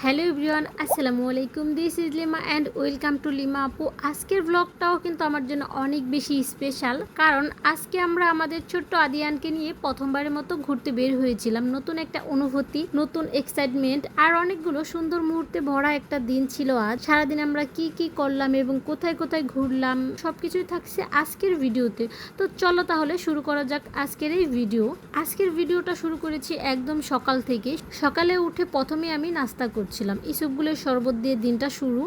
Hello everyone, আসসালামু আলাইকুম। This is lima and welcome to lima আপু। আজকের ব্লগটাও কিন্তু আমার জন্য অনেক বেশি স্পেশাল, কারণ আজকে আমরা আমাদের ছোট্ট আদিয়ানকে নিয়ে প্রথমবারের মতো ঘুরতে বের হয়েছিলাম। নতুন একটা অনুভূতি, নতুন এক্সাইটমেন্ট আর অনেকগুলো সুন্দর মুহূর্তে ভরা একটা দিন ছিল আজ। সারাদিন আমরা কি কি করলাম এবং কোথায় কোথায় ঘুরলাম সবকিছুই থাকছে আজকের ভিডিওতে। তো চলো তাহলে শুরু করা যাক আজকের এই ভিডিও। আজকের ভিডিওটা শুরু করেছি একদম সকাল থেকে। সকালে উঠে প্রথমে আমি নাস্তা করছিলাম ইসবগুলের শরবত দিয়ে দিনটা শুরু,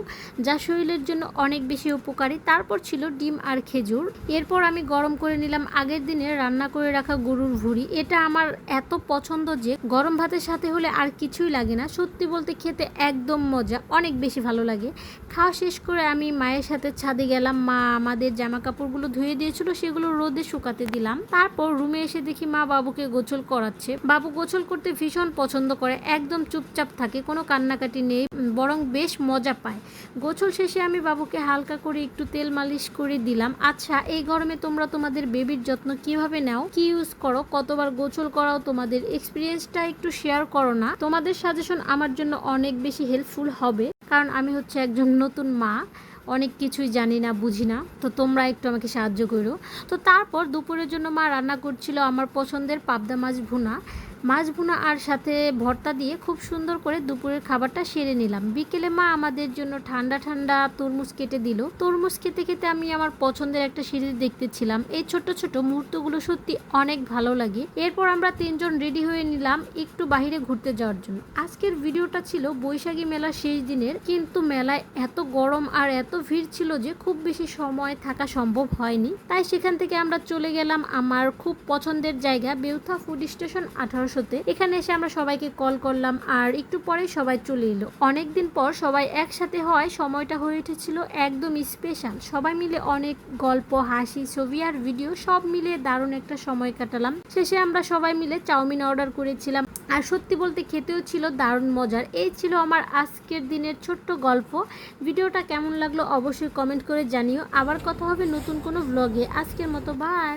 যা শরীরের জন্য অনেক বেশি উপকারী। তারপর ছিল ডিম আর খেজুর। এরপর আমি গরম করে নিলাম আগের দিনে রান্না করে রাখা গরুর ভুঁড়ি। এটা আমার এত পছন্দ যে গরম ভাতের সাথে হলে আর কিছুই লাগে না। সত্যি বলতে খেতে একদম মজা, অনেক বেশি ভালো লাগে। খাওয়া শেষ করে আমি মায়ের সাথে ছাদে গেলাম। মা আমাদের জামা কাপড়গুলো ধুয়ে দিয়েছিল, সেগুলো রোদে শুকাতে দিলাম। তারপর রুমে এসে দেখি মা বাবুকে গোসল করাচ্ছে। বাবু গোসল করতে ভীষণ পছন্দ করে, একদম চুপচাপ থাকে, কোনো কান্নাকাটি নেই, বরং বেশ মজা পায়। গোসল শেষে আমি বাবুকে হালকা করে একটু তেল মালিশ করে দিলাম। আচ্ছা, এই গরমে তোমরা তোমাদের বেবির যত্ন কিভাবে নাও, কি ইউজ করো, কতবার গোসল করাও, তোমাদের এক্সপিরিয়েন্সটা একটু শেয়ার করো না। তোমাদের সাজেশন আমার জন্য অনেক বেশি হেল্পফুল হবে, কারণ আমি হচ্ছে একজন নতুন মা, অনেক কিছুই জানি না, বুঝি না। তো তোমরা একটু আমাকে সাহায্য করো। তো তারপর দুপুরের জন্য মা রান্না করছিল আমার পছন্দের পাবদা মাছ ভুনা আর সাথে ভর্তা দিয়ে খুব সুন্দর করে দুপুরের খাবারটা সেরে নিলাম। বিকেলে মা আমাদের জন্য ঠান্ডা ঠান্ডা তরমুজ কেটে দিল। তরমুজ খেতে খেতে আমি আমার পছন্দের একটা সিরিজ দেখতেছিলাম। এই ছোট ছোট মুহূর্তগুলো সত্যি অনেক ভালো লাগে। এরপর আমরা তিনজন রেডি হয়ে নিলাম একটু বাইরে ঘুরতে যাওয়ার জন্য। আজকের ভিডিওটা ছিল বৈশাখী মেলার শেষ দিনের, কিন্তু মেলায় এত গরম আর এত ভিড় ছিল যে খুব বেশি সময় থাকা সম্ভব হয়নি। তাই সেখান থেকে আমরা চলে গেলাম আমার খুব পছন্দের জায়গা বেউথা ফুড স্টেশন 1800। এখানে এসে আমরা সবাইকে কল করলাম আর একটু পরে সবাই চলে এলো। অনেকদিন পর সবাই একসাথে হয়, সময়টা হয়ে উঠেছিল একদম স্পেশাল। সবাই মিলে অনেক গল্প, হাসি, ছবি আর ভিডিও সব মিলে দারুণ একটা সময় কাটালাম। শেষে আমরা সবাই মিলে চাউমিন অর্ডার করেছিলাম, আর সত্যি বলতে খেতেও ছিল দারুণ মজার। এই ছিল আমার আজকের দিনের ছোট্ট গল্প। ভিডিওটা কেমন লাগলো অবশ্যই কমেন্ট করে জানিও। আবার কথা হবে নতুন কোনো ব্লগে। আজকের মতো বাই।